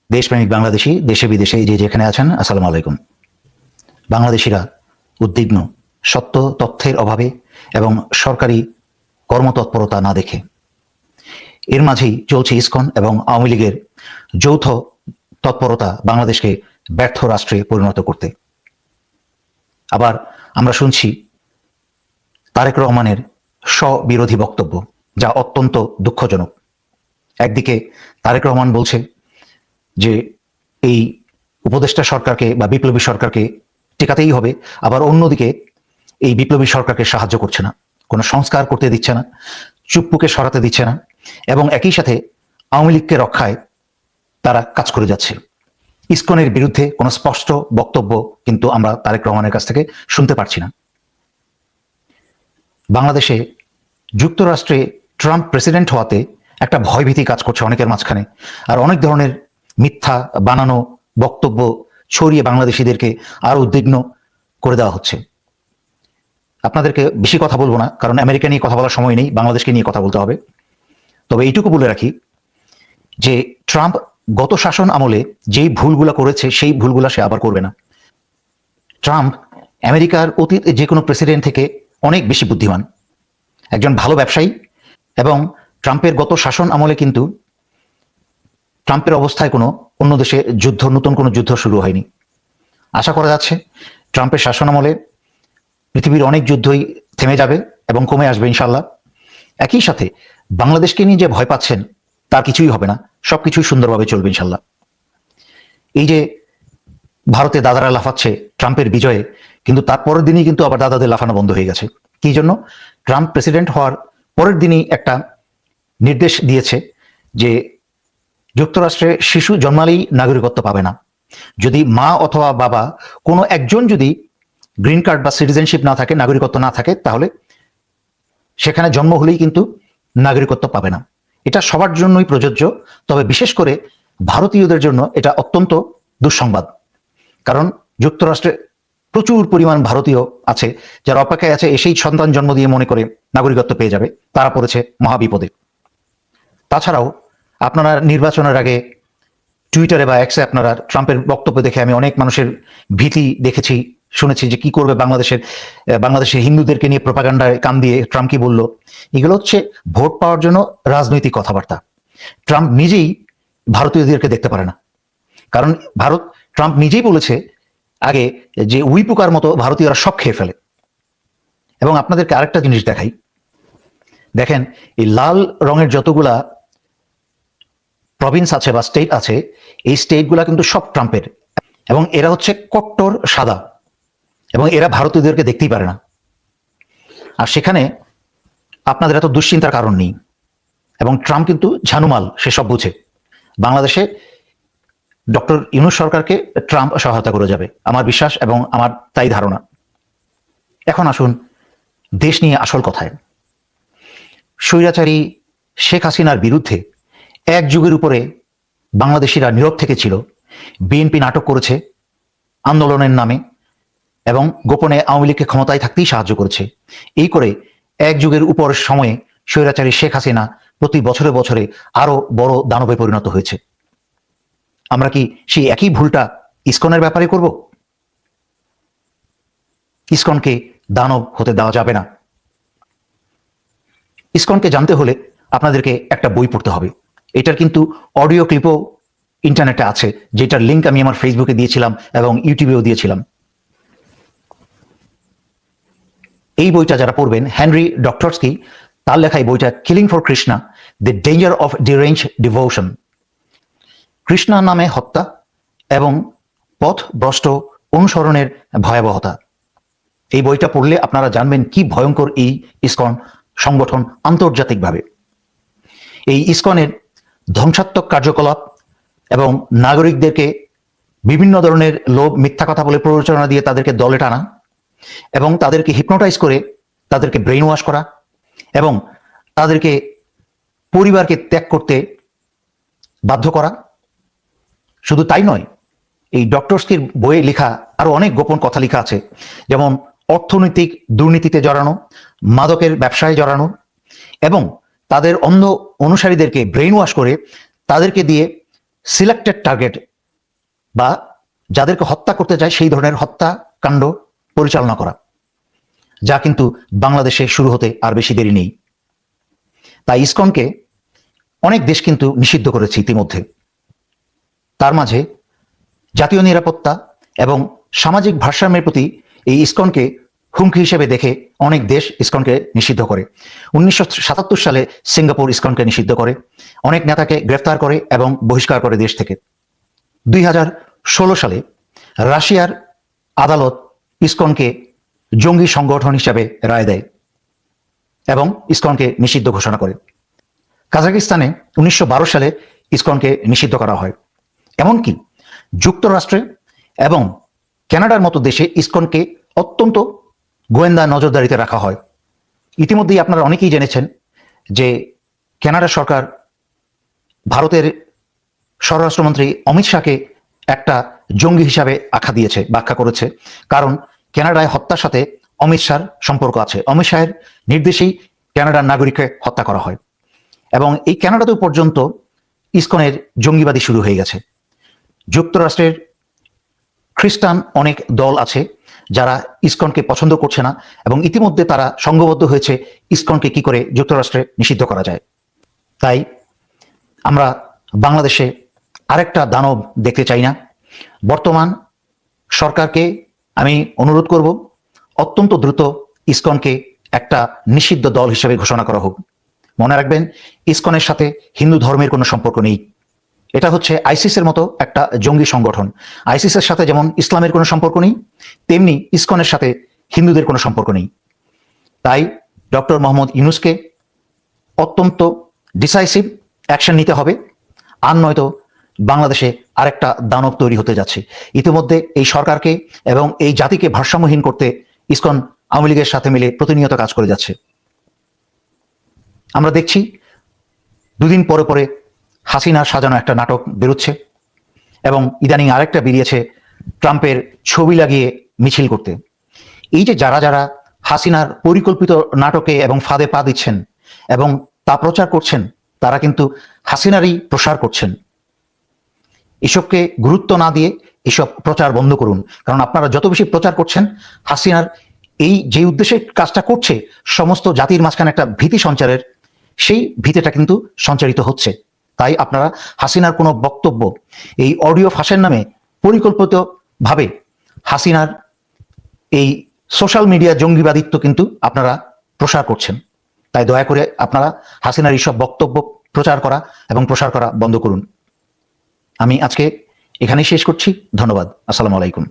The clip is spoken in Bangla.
দেশপ্রেমিক বাংলাদেশি দেশে বিদেশে যে যেখানে আছেন, আসসালামু আলাইকুম। বাংলাদেশিরা উদ্বিগ্ন সত্য তথ্যের অভাবে এবং সরকারি কর্মতৎপরতা না দেখে। এর মাঝেই চলছে ইসকন এবং আওয়ামী লীগের যৌথ তৎপরতা বাংলাদেশকে ব্যর্থ রাষ্ট্রে পরিণত করতে। আবার আমরা শুনছি তারেক রহমানের স্ববিরোধী বক্তব্য, যা অত্যন্ত দুঃখজনক। একদিকে তারেক রহমান বলছে যে এই উপদেষ্টা সরকারকে বা বিপ্লবী সরকারকে টেকাতেই হবে, আবার অন্যদিকে এই বিপ্লবী সরকারকে সাহায্য করছে না, কোনো সংস্কার করতে দিচ্ছে না, চুপ্পুকে সরাতে দিচ্ছে না, এবং একই সাথে আওয়ামী লীগকে রক্ষায় তারা কাজ করে যাচ্ছে। ইসকনের বিরুদ্ধে কোনো স্পষ্ট বক্তব্য কিন্তু আমরা তারেক রহমানের কাছ থেকে শুনতে পারছি না। বাংলাদেশে যুক্তরাষ্ট্রে ট্রাম্প প্রেসিডেন্ট হওয়াতে একটা ভয়ভীতি কাজ করছে অনেকের মাঝখানে, আর অনেক ধরনের মিথ্যা বানানো বক্তব্য ছড়িয়ে বাংলাদেশিদেরকে আরো উদ্বিগ্ন করে দেওয়া হচ্ছে। আপনাদেরকে বেশি কথা বলবো না, কারণ আমেরিকা নিয়ে কথা বলার সময় নেই, বাংলাদেশকে নিয়ে কথা বলতে হবে। তবে এইটুকু বলে রাখি যে ট্রাম্প গত শাসন আমলে যেই ভুলগুলা করেছে সেই ভুলগুলা সে আবার করবে না। ট্রাম্প আমেরিকার অতীত যে কোনো প্রেসিডেন্ট থেকে অনেক বেশি বুদ্ধিমান, একজন ভালো ব্যবসায়ী, এবং ট্রাম্পের গত শাসন আমলে কিন্তু ট্রাম্পের অবস্থায় কোনো অন্য দেশে যুদ্ধ, নতুন কোনো যুদ্ধ শুরু হয়নি। আশা করা যাচ্ছে ট্রাম্পের শাসন আমলে পৃথিবীর অনেক যুদ্ধই থেমে যাবে এবং কমে আসবে ইনশাল্লাহ। একই সাথে বাংলাদেশকে নিয়ে যে ভয় পাচ্ছেন তার কিছুই হবে না, সবকিছুই সুন্দরভাবে চলবে ইনশাল্লাহ। এই যে ভারতে দাদারা লাফাচ্ছে ট্রাম্পের বিজয়ে, কিন্তু তার পরের দিনই কিন্তু আবার দাদাদের লাফানো বন্ধ হয়ে গেছে। কি জন্য? ট্রাম্প প্রেসিডেন্ট হওয়ার পরের দিনই একটা নির্দেশ দিয়েছে যে যুক্তরাষ্ট্রে শিশু জন্মালেই নাগরিকত্ব পাবে না। যদি মা অথবা বাবা কোনো একজন যদি গ্রিন কার্ড বা সিটিজেনশিপ না থাকে, নাগরিকত্ব না থাকে, তাহলে সেখানে জন্ম হলেই কিন্তু নাগরিকত্ব পাবে না। এটা সবার জন্যই প্রযোজ্য, তবে বিশেষ করে ভারতীয়দের জন্য এটা অত্যন্ত দুঃসংবাদ। কারণ যুক্তরাষ্ট্রে প্রচুর পরিমাণ ভারতীয় আছে যারা অপেক্ষায় আছে এসেই সন্তান জন্ম দিয়ে মনে করে নাগরিকত্ব পেয়ে যাবে, তারা পড়েছে মহাবিপদে। তাছাড়াও আপনারা নির্বাচনের আগে টুইটারে বা এক্সে আপনারা ট্রাম্পের বক্তব্য দেখে আমি অনেক মানুষের ভীতি দেখেছি, শুনেছি যে কি করবে বাংলাদেশের হিন্দুদেরকে নিয়ে প্রোপাগান্ডায় কান দিয়ে ট্রাম্প কি বলল। এগুলো হচ্ছে ভোট পাওয়ার জন্য রাজনৈতিক কথাবার্তা। ট্রাম্প নিজেই ভারতীয়দেরকে দেখতে পারে না, কারণ ট্রাম্প নিজেই বলেছে আগে যে উই পোকার মতো ভারতীয়রা সব খেয়ে ফেলে। এবং আপনাদেরকে আরেকটা জিনিস দেখাই, দেখেন এই লাল রঙের যতগুলা প্রভিন্স আছে বা স্টেট আছে, এই স্টেটগুলা কিন্তু সব ট্রাম্পের, এবং এরা হচ্ছে কট্টর সাদা, এবং এরা ভারতীয়দেরকে দেখতেই পারে না। আর সেখানে আপনাদের এত দুশ্চিন্তার কারণ নেই, এবং ট্রাম্প কিন্তু ঝানুমাল, সে সব বুঝে। বাংলাদেশে ডক্টর ইউনূস সরকারকে ট্রাম্প সহায়তা করে যাবে আমার বিশ্বাস, এবং আমার তাই ধারণা। এখন আসুন দেশ নিয়ে আসল কথায়। স্বৈরাচারী শেখ হাসিনার বিরুদ্ধে এক যুগের উপরে বাংলাদেশিরা নীরব থেকেছিল। বিএনপি নাটক করেছে আন্দোলনের নামে, এবং গোপনে আওয়ামী লীগকে ক্ষমতায় থাকতেই সাহায্য করেছে। এই করে এক যুগের উপর সময়ে স্বৈরাচারী শেখ হাসিনা প্রতি বছরে বছরে আরো বড় দানবে পরিণত হয়েছে। আমরা কি সেই একই ভুলটা ইসকনের ব্যাপারে করব? ইসকনকে দানব হতে দেওয়া যাবে না। ইসকনকে জানতে হলে আপনাদেরকে একটা বই পড়তে হবে। এটার কিন্তু অডিও ক্লিপও ইন্টারনেটে আছে, যেটার লিঙ্ক আমি আমার ফেসবুকে দিয়েছিলাম এবং ইউটিউবেও দিয়েছিলাম। এই বইটা যারা পড়বেন, হেনরি ডক্টরস্কি, তার লেখা এই বইটা killing for Krishna, the danger of deranged devotion. Krishna নামে হত্যা এবং পথভ্রষ্ট অনুসরণের ভয়াবহতা। এই বইটা পড়লে আপনারা জানবেন কি ভয়ঙ্কর এই ইসকন সংগঠন আন্তর্জাতিকভাবে। এই ইসকনের ধ্বংসাত্মক কার্যকলাপ এবং নাগরিকদেরকে বিভিন্ন ধরনের লোভ, মিথ্যা কথা বলে প্ররোচনা দিয়ে তাদেরকে দলে টানা, এবং তাদেরকে হিপনোটাইজ করে তাদেরকে ব্রেইন ওয়াশ করা, এবং তাদেরকে পরিবারকে ত্যাগ করতে বাধ্য করা। শুধু তাই নয়, এই ডক্টরস্কির বইয়ে লেখা আরো অনেক গোপন কথা লেখা আছে, যেমন অর্থনৈতিক দুর্নীতিতে জড়ানো, মাদকের ব্যবসায় জড়ানো, এবং তাদের অন্ধ অনুসারীদেরকে ব্রেইন ওয়াশ করে তাদেরকে দিয়ে সিলেক্টেড টার্গেট বা যাদেরকে হত্যা করতে চায় সেই ধরনের হত্যাকাণ্ড পরিচালনা করা, যা কিন্তু বাংলাদেশে শুরু হতে আর বেশি দেরি নেই। তাই ইসকনকে অনেক দেশ কিন্তু নিষিদ্ধ করেছে ইতিমধ্যে। তার মাঝে জাতীয় নিরাপত্তা এবং সামাজিক ভারসাম্যের প্রতি এই ইসকনকে হুমকি হিসেবে দেখে অনেক দেশ ইসকনকে নিষিদ্ধ করে। 1977 সালে সিঙ্গাপুর ইসকনকে নিষিদ্ধ করে, অনেক নেতাকে গ্রেফতার করে এবং বহিষ্কার করে দেশ থেকে। 2016 সালে রাশিয়ার আদালত ইসকনকে জঙ্গি সংগঠন হিসাবে রায় দেয় এবং ইসকনকে নিষিদ্ধ ঘোষণা করে। কাজাকিস্তানে 1912 সালে ইসকনকে নিষিদ্ধ করা হয়। এমনকি যুক্তরাষ্ট্রে এবং কানাডার মতো দেশে ইসকনকে অত্যন্ত গোয়েন্দা নজরদারিতে রাখা হয়। ইতিমধ্যেই আপনারা অনেকেই জেনেছেন যে কানাডা সরকার ভারতের স্বরাষ্ট্রমন্ত্রী অমিত শাহকে একটা জঙ্গি হিসাবে আখ্যা দিয়েছে, ব্যাখ্যা করেছে, কারণ কানাডায় হত্যার সাথে অমিত শাহর সম্পর্ক আছে। অমিত শাহের নির্দেশেই কানাডার নাগরিককে হত্যা করা হয় এবং এই কানাডাতেও পর্যন্ত ইসকনের জঙ্গিবাদী শুরু হয়ে গেছে। যুক্তরাষ্ট্রের খ্রিস্টান অনেক দল আছে যারা ইসকনকে পছন্দ করছে না এবং ইতিমধ্যে তারা সংঘবদ্ধ হয়েছে ইসকনকে কি করে যুক্তরাষ্ট্রে নিষিদ্ধ করা যায়। তাই আমরা বাংলাদেশে আরেকটা দানব দেখতে চাই না। বর্তমান সরকারকে আমি অনুরোধ করব অত্যন্ত দ্রুত ইসকনকে একটা নিষিদ্ধ দল হিসেবে ঘোষণা করা হোক। মনে রাখবেন, ইসকনের সাথে হিন্দু ধর্মের কোনো সম্পর্ক নেই। এটা হচ্ছে আইসিসের মতো একটা জঙ্গি সংগঠন। আইসিসের সাথে যেমন ইসলামের কোনো সম্পর্ক নেই, তেমনি ইসকনের সাথে হিন্দুদের কোনো সম্পর্ক নেই। তাই ডক্টর মোহাম্মদ ইউনূসকে অত্যন্ত ডিসাইসিভ অ্যাকশন নিতে হবে, আর নয়তো বাংলাদেশে আরেকটা দানব তৈরি হতে যাচ্ছে। ইতিমধ্যে এই সরকারকে এবং এই জাতিকে ভারসাম্যহীন করতে ইসকন আওয়ামী লীগের সাথে মিলে প্রতিনিয়ত কাজ করে যাচ্ছে। আমরা দেখছি দুদিন পরে পরে হাসিনার সাজানো একটা নাটক বেরোচ্ছে এবং ইদানিং আরেকটা বেরিয়েছে ট্রাম্পের ছবি লাগিয়ে মিছিল করতে। এই যে যারা যারা হাসিনার পরিকল্পিত নাটকে এবং ফাঁদে পা দিচ্ছেন এবং তা প্রচার করছেন, তারা কিন্তু হাসিনারই প্রসার করছেন। এসবকে গুরুত্ব না দিয়ে এসব প্রচার বন্ধ করুন, কারণ আপনারা যত বেশি প্রচার করছেন, হাসিনার এই যে উদ্দেশ্যে কাজটা করছে সমস্ত জাতির মাঝখানে একটা ভীতি সঞ্চারের, সেই ভীতিটা কিন্তু সঞ্চারিত হচ্ছে। তাই আপনারা হাসিনার কোনো বক্তব্য এই অডিও ফাঁসের নামে পরিকল্পিতভাবে হাসিনার এই সোশ্যাল মিডিয়া জঙ্গিবাদিত্ব কিন্তু আপনারা প্রসার করছেন। তাই দয়া করে আপনারা হাসিনার এইসব বক্তব্য প্রচার করা এবং প্রসার করা বন্ধ করুন। আমি আজকে এখানেই শেষ করছি। ধন্যবাদ। আসসালামু আলাইকুম।